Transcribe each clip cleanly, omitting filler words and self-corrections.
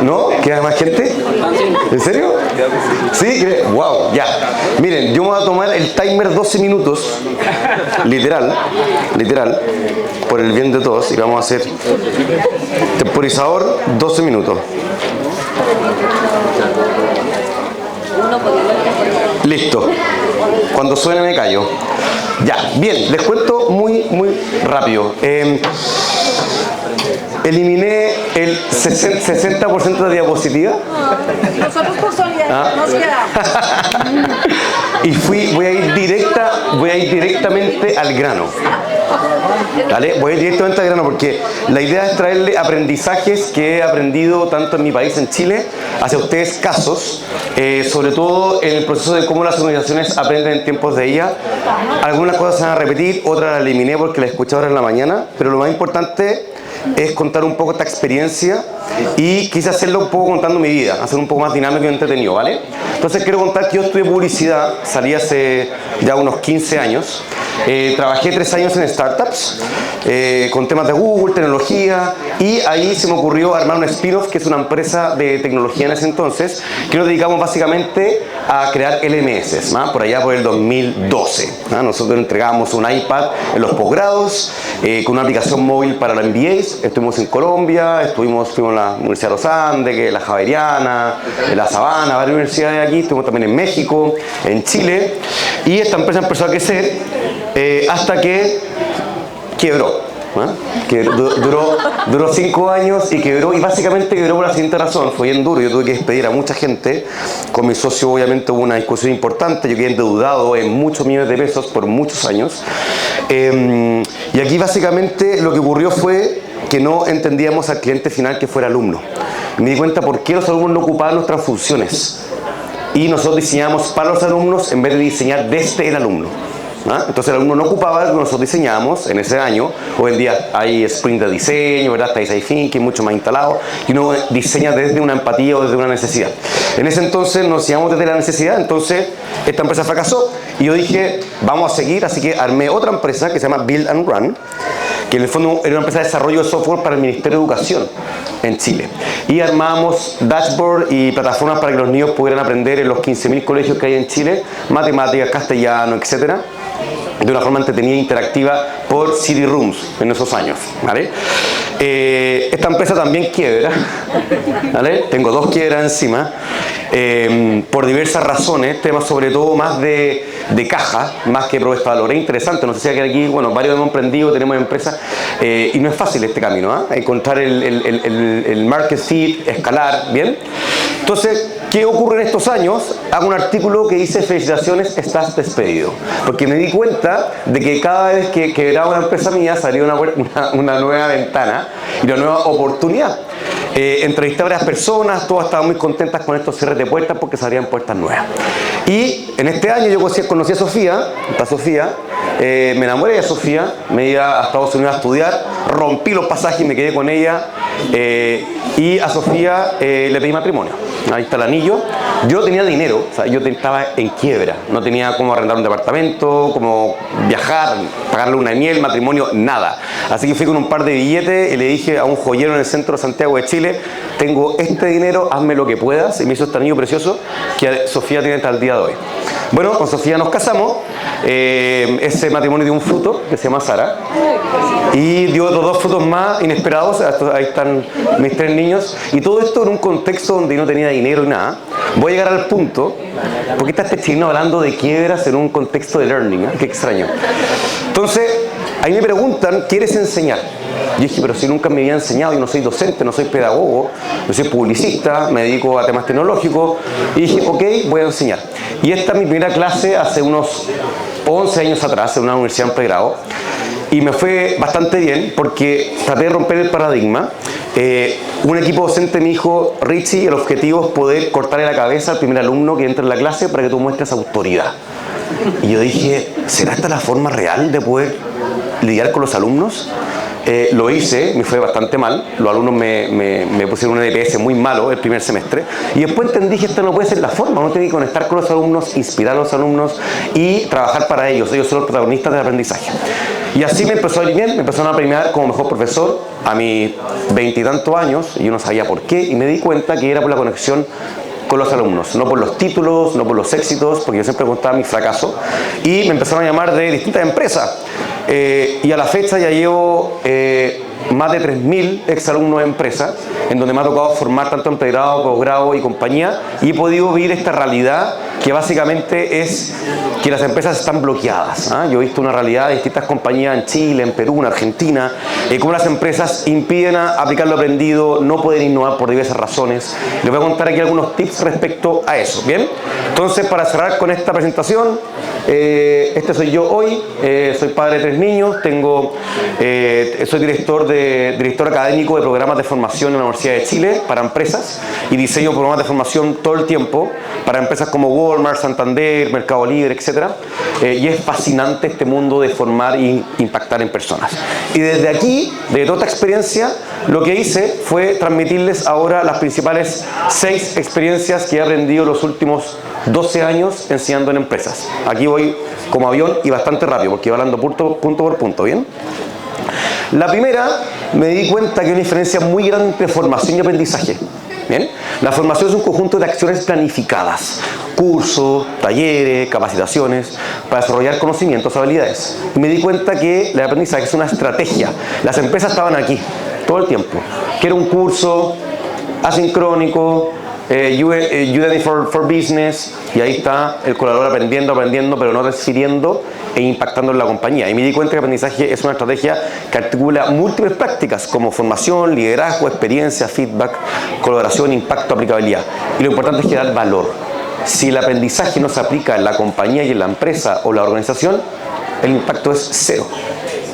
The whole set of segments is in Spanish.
¿No? ¿Queda más gente? ¿En serio? ¿Sí? ¡Wow! Ya. Miren, yo me voy a tomar el timer 12 minutos, literal, por el bien de todos, y vamos a hacer temporizador 12 minutos. Listo. Cuando suene me callo. Ya, bien, les cuento muy rápido. Eliminé el 60% de diapositiva. Nosotros por solidaridad nos quedamos. Y voy a ir directamente al grano. ¿Vale? Voy a ir directamente al grano porque la idea es traerle aprendizajes que he aprendido tanto en mi país, en Chile, hacia ustedes casos, sobre todo en el proceso de cómo las organizaciones aprenden en tiempos de IA. Algunas cosas se van a repetir, otras las eliminé porque las escuché ahora en la mañana, pero lo más importante es contar un poco esta experiencia y quise hacerlo un poco contando mi vida, hacer un poco más dinámico y entretenido, ¿vale? Entonces quiero contar que yo estudié publicidad, salí hace ya unos 15 años, trabajé 3 años en startups, con temas de Google, tecnología, y ahí se me ocurrió armar un spin-off que es una empresa de tecnología en ese entonces, que nos dedicamos básicamente a crear LMS, ¿no? Por allá por el 2012. ¿no? Nosotros entregamos un iPad en los posgrados, con una aplicación móvil para los MBAs. Estuvimos en Colombia, fuimos en la Universidad de los Andes, la Javeriana, la Sabana, varias universidades de aquí, estuvimos también en México, en Chile, y esta empresa empezó a crecer hasta que quebró. Que duró 5 años y quebró, y básicamente quebró por la siguiente razón. Fue bien duro, yo tuve que despedir a mucha gente. Con mi socio obviamente hubo una discusión importante, yo quedé endeudado en muchos millones de pesos por muchos años, y aquí básicamente lo que ocurrió fue que no entendíamos al cliente final que fuera alumno. Me di cuenta por qué los alumnos no ocupaban nuestras funciones, y nosotros diseñamos para los alumnos en vez de diseñar desde el alumno. ¿Ah? Entonces el alumno no ocupaba lo que nosotros diseñamos en ese año. Hoy en día hay sprint de diseño, ¿verdad? Está design thinking, mucho más instalado, y uno diseña desde una empatía o desde una necesidad. En ese entonces nos diseñamos desde la necesidad, entonces esta empresa fracasó y yo dije, vamos a seguir, así que armé otra empresa que se llama Build and Run, que en el fondo era una empresa de desarrollo de software para el Ministerio de Educación en Chile. Y armábamos dashboard y plataformas para que los niños pudieran aprender en los 15.000 colegios que hay en Chile, matemáticas, castellano, etcétera, de una forma entretenida e interactiva por CD-ROOMs en esos años, ¿vale? Esta empresa también quiebra, ¿vale? Tengo 2 quiebras encima, por diversas razones, temas sobre todo más de caja, más que propuesta de valor. Es interesante, no sé si aquí, bueno, varios hemos emprendido, tenemos empresas, y no es fácil este camino, ¿eh? Encontrar el market fit, escalar, ¿bien? Entonces, ¿qué ocurre en estos años? Hago un artículo que dice felicitaciones, estás despedido. Porque me di cuenta de que cada vez que quebraba una empresa mía salía una nueva ventana y una nueva oportunidad. Entrevisté a varias personas, todas estaban muy contentas con estos cierres de puertas porque se abrían puertas nuevas. Y en este año yo conocí a Sofía, me enamoré de Sofía, me iba a Estados Unidos a estudiar, rompí los pasajes y me quedé con ella, y a Sofía le pedí matrimonio. Ahí está el anillo. Yo no tenía dinero, o sea, yo estaba en quiebra, no tenía cómo arrendar un departamento, cómo viajar, pagarle una miel, matrimonio, nada. Así que fui con un par de billetes y le dije a un joyero en el centro de Santiago de Chile, tengo este dinero, hazme lo que puedas, y me hizo este anillo precioso que Sofía tiene hasta el día de hoy. Bueno, con Sofía nos casamos, ese matrimonio dio un fruto que se llama Sara, y dio otros 2 frutos más inesperados, ahí están mis 3 niños, y todo esto en un contexto donde no tenía dinero y nada. Voy a llegar al punto, porque está este chino hablando de quiebras en un contexto de learning, ¿eh? Qué extraño. Entonces, ahí me preguntan, ¿quieres enseñar? Yo dije, pero si nunca me había enseñado, yo no soy docente, no soy pedagogo, yo soy publicista, me dedico a temas tecnológicos, y dije, ok, voy a enseñar. Y esta es mi primera clase hace unos 11 años atrás, en una universidad en pregrado, y me fue bastante bien porque traté de romper el paradigma. Un equipo docente me dijo, Richie, el objetivo es poder cortarle la cabeza al primer alumno que entra en la clase para que tú muestres autoridad. Y yo dije, ¿será esta la forma real de poder lidiar con los alumnos? Lo hice, me fue bastante mal. Los alumnos me pusieron un EPS muy malo el primer semestre. Y después entendí que esta no puede ser la forma. Uno tiene que conectar con los alumnos, inspirar a los alumnos y trabajar para ellos. Ellos son los protagonistas del aprendizaje. Y así me empezó a ir bien, me empezaron a premiar como mejor profesor a mis 20 y tantos años. Y yo no sabía por qué. Y me di cuenta que era por la conexión con los alumnos, no por los títulos, no por los éxitos, porque yo siempre contaba mi fracaso. Y me empezaron a llamar de distintas empresas. Y a la fecha ya llevo más de 3.000 exalumnos de empresas, en donde me ha tocado formar tanto en pregrado, posgrado y compañía, y he podido vivir esta realidad que básicamente es que las empresas están bloqueadas. Yo he visto una realidad de distintas compañías en Chile, en Perú, en Argentina, cómo las empresas impiden aplicar lo aprendido, no pueden innovar por diversas razones. Les voy a contar aquí algunos tips respecto a eso, ¿bien? Entonces, para cerrar con esta presentación, este soy yo hoy, soy padre de 3 niños, soy director académico de programas de formación en la Universidad de Chile para empresas y diseño programas de formación todo el tiempo para empresas como Walmart, Santander, Mercado Libre, etc. Y es fascinante este mundo de formar e impactar en personas. Y desde aquí, de toda esta experiencia, lo que hice fue transmitirles ahora las principales 6 experiencias que he aprendido los últimos 12 años enseñando en empresas. Aquí voy como avión y bastante rápido porque voy hablando punto por punto, ¿bien? La primera, me di cuenta que hay una diferencia muy grande entre formación y aprendizaje. ¿Bien? La formación es un conjunto de acciones planificadas, cursos, talleres, capacitaciones, para desarrollar conocimientos, habilidades. Y me di cuenta que el aprendizaje es una estrategia. Las empresas estaban aquí todo el tiempo. Quiero un curso asincrónico, Udemy for Business, y ahí está el colaborador aprendiendo, pero no transfiriendo e impactando en la compañía. Y me di cuenta que el aprendizaje es una estrategia que articula múltiples prácticas como formación, liderazgo, experiencia, feedback, colaboración, impacto, aplicabilidad. Y lo importante es que dar valor. Si el aprendizaje no se aplica en la compañía y en la empresa o la organización, el impacto es cero.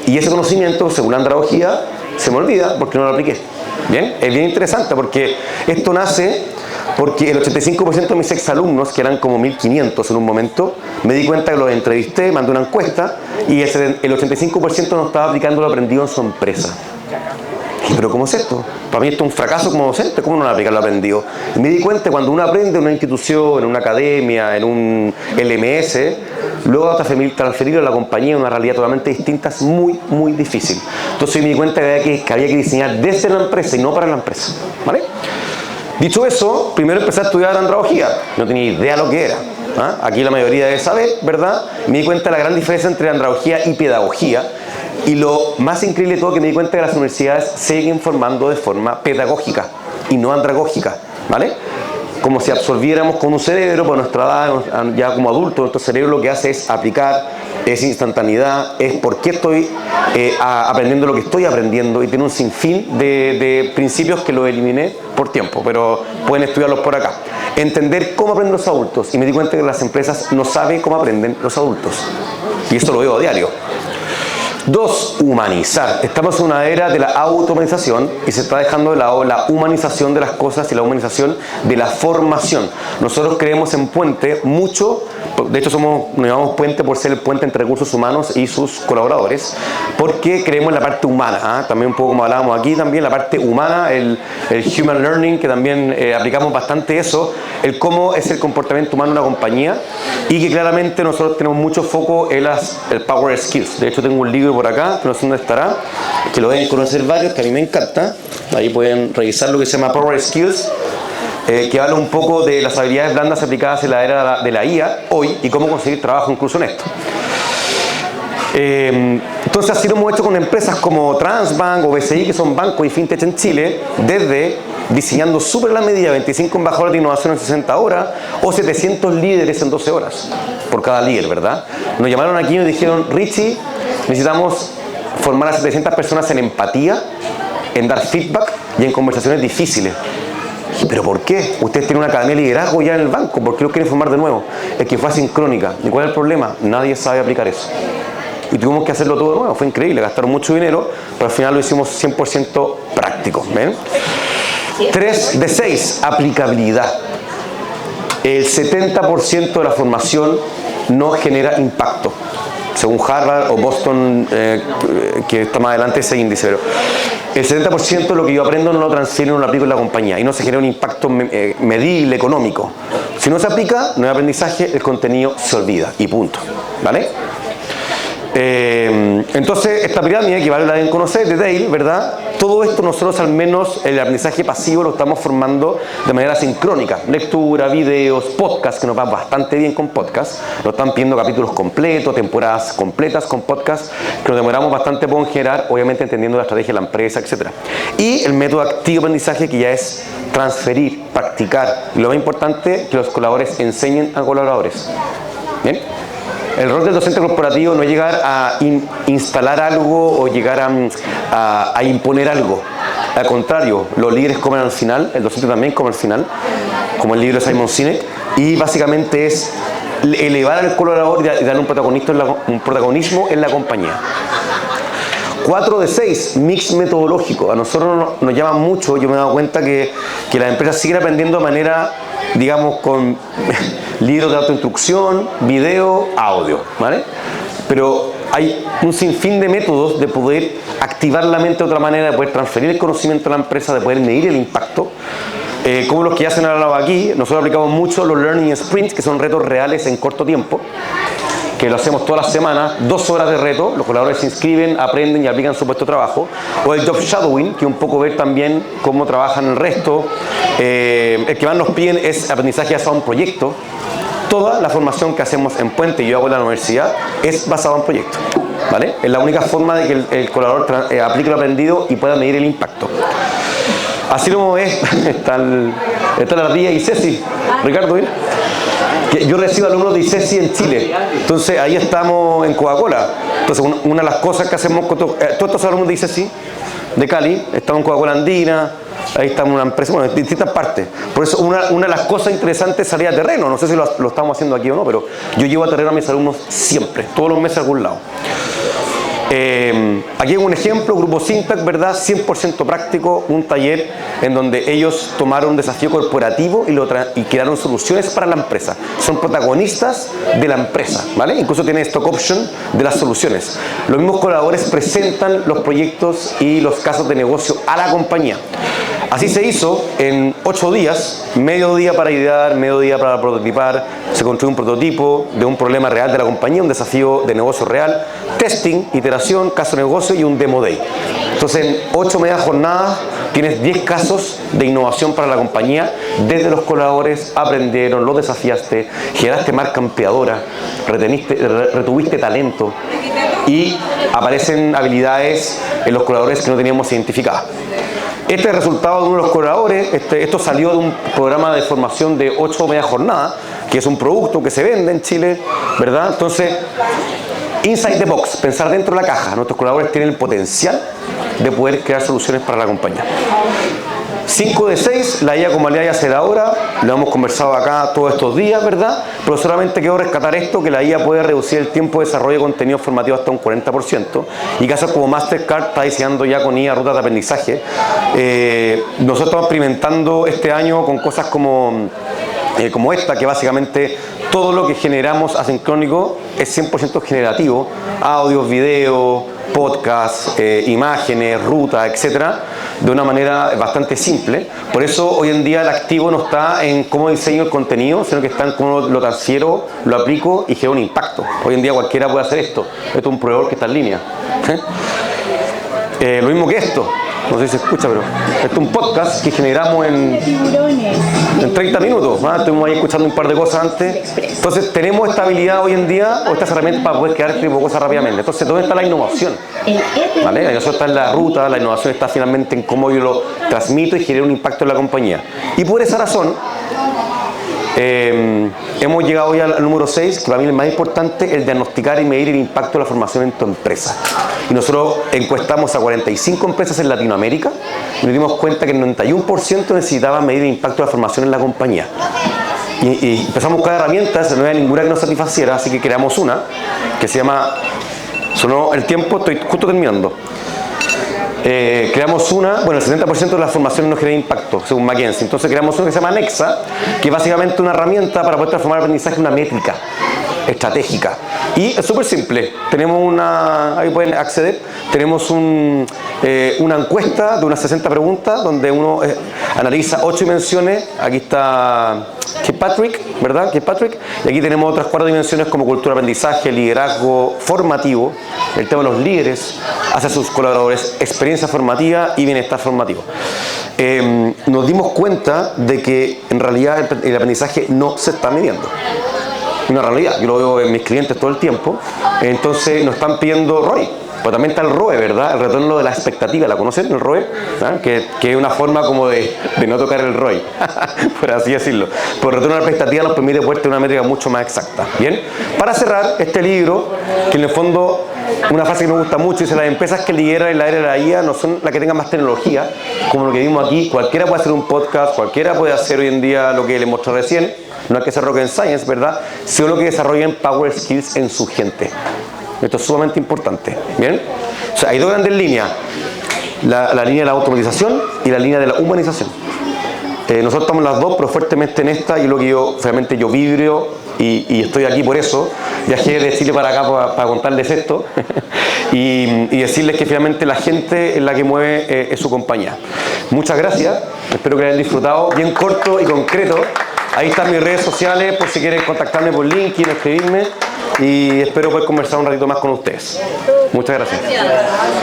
Y ese conocimiento, según la andragogía, se me olvida porque no lo apliqué. ¿Bien? Es bien interesante porque esto nace porque el 85% de mis exalumnos, que eran como 1.500 en un momento, me di cuenta que los entrevisté, mandé una encuesta y el 85% no estaba aplicando lo aprendido en su empresa. ¿Pero cómo es esto? Para mí esto es un fracaso como docente, ¿cómo no van a aplicar lo aprendido? Y me di cuenta cuando uno aprende en una institución, en una academia, en un LMS, luego transferirlo a la compañía en una realidad totalmente distinta es muy, muy difícil. Entonces me di cuenta que había que diseñar desde la empresa y no para la empresa, ¿vale? Dicho eso, primero empecé a estudiar andragogía. No tenía idea lo que era. Aquí la mayoría debe saber, ¿verdad? Me di cuenta de la gran diferencia entre andragogía y pedagogía. Y lo más increíble de todo que me di cuenta que las universidades siguen formando de forma pedagógica y no andragógica, ¿vale? Como si absorbiéramos con un cerebro, por nuestra edad, ya como adultos, nuestro cerebro lo que hace es aplicar, es instantaneidad, es por qué estoy aprendiendo lo que estoy aprendiendo y tiene un sinfín de principios que lo eliminé por tiempo, pero pueden estudiarlos por acá. Entender cómo aprenden los adultos y me di cuenta que las empresas no saben cómo aprenden los adultos y esto lo veo a diario. 2, humanizar. Estamos en una era de la automatización y se está dejando de lado la humanización de las cosas y la humanización de la formación. Nosotros creemos en puente mucho, de hecho nos llamamos puente por ser el puente entre recursos humanos y sus colaboradores, porque creemos en la parte humana, también un poco como hablábamos aquí, también la parte humana, el human learning, que también aplicamos bastante eso, el cómo es el comportamiento humano en una compañía y que claramente nosotros tenemos mucho foco en el power skills. De hecho tengo un libro por acá, que no sé dónde estará, que lo deben conocer varios, que a mí me encanta. Ahí pueden revisar lo que se llama Power Skills, que habla un poco de las habilidades blandas aplicadas en la era de la IA hoy y cómo conseguir trabajo incluso en esto. Entonces así lo hemos hecho con empresas como Transbank o BCI, que son bancos y fintech en Chile, desde diseñando súper la medida 25 embajadores de innovación en 60 horas o 700 líderes en 12 horas por cada líder, ¿verdad? Nos llamaron aquí y nos dijeron, Richie, necesitamos formar a 700 personas en empatía, en dar feedback y en conversaciones difíciles. ¿Pero por qué? Ustedes tienen una academia de liderazgo ya en el banco, ¿por qué lo quieren formar de nuevo? Es que fue asincrónica. ¿Y cuál es el problema? Nadie sabe aplicar eso. Y tuvimos que hacerlo todo de nuevo, fue increíble, gastaron mucho dinero, pero al final lo hicimos 100% práctico. ¿Ven? 3 de 6, aplicabilidad. El 70% de la formación no genera impacto. según Harvard o Boston, que está más adelante ese índice, pero el 70% de lo que yo aprendo no lo transfiero, no lo aplico en la compañía y no se genera un impacto medible, económico. Si no se aplica, no hay aprendizaje, el contenido se olvida y punto, ¿vale? Entonces, esta pirámide, que vale la deben conocer, de Dale, ¿verdad? Todo esto nosotros, al menos el aprendizaje pasivo, lo estamos formando de manera sincrónica. Lectura, videos, podcast, que nos va bastante bien con podcast. Nos están pidiendo capítulos completos, temporadas completas con podcast, que nos demoramos bastante en generar, obviamente entendiendo la estrategia de la empresa, etc. Y el método activo de aprendizaje, que ya es transferir, practicar. Y lo más importante, que los colaboradores enseñen a colaboradores. ¿Bien? El rol del docente corporativo no es llegar a instalar algo o llegar a imponer algo. Al contrario, los líderes comen al final, el docente también come al final, como el libro de Simon Sinek, y básicamente es elevar al colaborador y darle un protagonismo en la compañía. 4 de 6, mix metodológico. A nosotros nos llama mucho, yo me he dado cuenta que las empresas siguen aprendiendo de manera, digamos, con libros de autoinstrucción, video, audio, ¿vale? Pero hay un sinfín de métodos de poder activar la mente de otra manera, de poder transferir el conocimiento a la empresa, de poder medir el impacto. Como los que ya se han hablado aquí, nosotros aplicamos mucho los Learning Sprints, que son retos reales en corto tiempo, que lo hacemos todas las semanas, 2 horas de reto, los colaboradores se inscriben, aprenden y aplican su puesto de trabajo, o el Job Shadowing, que un poco ver también cómo trabajan el resto. El que más nos piden es aprendizaje basado en proyecto. Toda la formación que hacemos en Puente y yo hago en la universidad es basada en proyectos, ¿vale? Es la única forma de que el colaborador aplique lo aprendido y pueda medir el impacto. Así como ves, está la ardilla y Ceci, Ricardo, mira. Yo recibo alumnos de ICESI en Chile, entonces ahí estamos en Coca-Cola. Entonces una de las cosas que hacemos con todos estos alumnos de ICESI de Cali, estamos en Coca-Cola Andina, ahí estamos en una empresa, bueno, en distintas partes. Por eso una de las cosas interesantes es salir a terreno, no sé si lo estamos haciendo aquí o no, pero yo llevo a terreno a mis alumnos siempre, todos los meses a algún lado. Aquí hay un ejemplo, Grupo Syntax, ¿verdad? 100% práctico, un taller en donde ellos tomaron un desafío corporativo y crearon soluciones para la empresa. Son protagonistas de la empresa, ¿vale? Incluso tienen stock option de las soluciones. Los mismos colaboradores presentan los proyectos y los casos de negocio a la compañía. Así se hizo en 8 días, medio día para idear, medio día para prototipar, se construyó un prototipo de un problema real de la compañía, un desafío de negocio real, testing, iteración, caso de negocio y un demo day. Entonces en 8 medias jornadas tienes 10 casos de innovación para la compañía, desde los colaboradores aprendieron, los desafiaste, generaste marca ampliadora, retuviste talento y aparecen habilidades en los colaboradores que no teníamos identificadas. Este es el resultado de uno de los colaboradores. Esto salió de un programa de formación de 8 medias jornadas, que es un producto que se vende en Chile, ¿verdad? Entonces, inside the box, pensar dentro de la caja. Nuestros colaboradores tienen el potencial de poder crear soluciones para la compañía. 5 de 6, la IA como aliada aceleradora, lo hemos conversado acá todos estos días, ¿verdad? Pero solamente quiero rescatar esto, que la IA puede reducir el tiempo de desarrollo de contenido formativo hasta un 40%, y casos como Mastercard está diseñando ya con IA rutas de aprendizaje. Nosotros estamos experimentando este año con cosas como esta, que básicamente todo lo que generamos asincrónico es 100% generativo, audios, videos, podcasts, imágenes, rutas, etcétera, de una manera bastante simple. Por eso hoy en día el activo no está en cómo diseño el contenido, sino que está en cómo lo transfiero, lo aplico y genero un impacto. Hoy en día cualquiera puede hacer esto. Esto es un proveedor que está en línea. Lo mismo que esto. No sé si se escucha, pero esto es un podcast que generamos en 30 minutos. Estuvimos ahí escuchando un par de cosas antes. Entonces tenemos esta habilidad hoy en día, o estas herramientas para poder crear este tipo de cosas rápidamente. Entonces, ¿dónde está la innovación? ¿Vale? La innovación está en la ruta, la innovación está finalmente en cómo yo lo transmito y genero un impacto en la compañía. Y por esa razón, hemos llegado ya al número 6, que para mí es el más importante, el diagnosticar y medir el impacto de la formación en tu empresa. Y nosotros encuestamos a 45 empresas en Latinoamérica y nos dimos cuenta que el 91% necesitaba medir el impacto de la formación en la compañía. Y empezamos a buscar herramientas, no había ninguna que nos satisfaciera, así que creamos una que se llama, sonó el tiempo, estoy justo terminando. Creamos una, bueno, el 70% de las formaciones no genera impacto, según McKinsey. Entonces creamos una que se llama Nexa, que es básicamente una herramienta para poder transformar el aprendizaje en una métrica. estratégica. Y es súper simple. Tenemos ahí pueden acceder, tenemos una encuesta de unas 60 preguntas donde uno analiza 8 dimensiones. Aquí está Kirkpatrick, ¿verdad? Kirkpatrick. Y aquí tenemos otras 4 dimensiones como cultura, aprendizaje, liderazgo formativo, el tema de los líderes hacia sus colaboradores, experiencia formativa y bienestar formativo. Nos dimos cuenta de que en realidad el aprendizaje no se está midiendo. Una realidad, yo lo veo en mis clientes todo el tiempo. Entonces nos están pidiendo ROI. Pero también está el ROE, ¿verdad? El retorno de la expectativa. ¿La conocen, el ROE? ¿Ah? Que es una forma como de no tocar el ROI, por así decirlo. Pero el retorno de la expectativa nos permite poder tener una métrica mucho más exacta. Bien, para cerrar este libro, que en el fondo, una frase que me gusta mucho, dice: las empresas que lideran en la era de la IA no son las que tengan más tecnología, como lo que vimos aquí. Cualquiera puede hacer un podcast, cualquiera puede hacer hoy en día lo que les mostré recién. No hay que ser rocket science, ¿verdad? Sino lo que desarrollen power skills en su gente. Esto es sumamente importante. ¿Bien? O sea, hay 2 grandes líneas. La línea de la automatización y la línea de la humanización. Nosotros estamos las 2, pero fuertemente en esta, y lo que realmente yo vibro y estoy aquí por eso. Viajé de Chile para acá para contarles esto y decirles que finalmente la gente es la que mueve su compañía. Muchas gracias. Espero que lo hayan disfrutado. Bien corto y concreto. Ahí están mis redes sociales por si quieren contactarme por LinkedIn, escribirme, y espero poder conversar un ratito más con ustedes. Muchas gracias.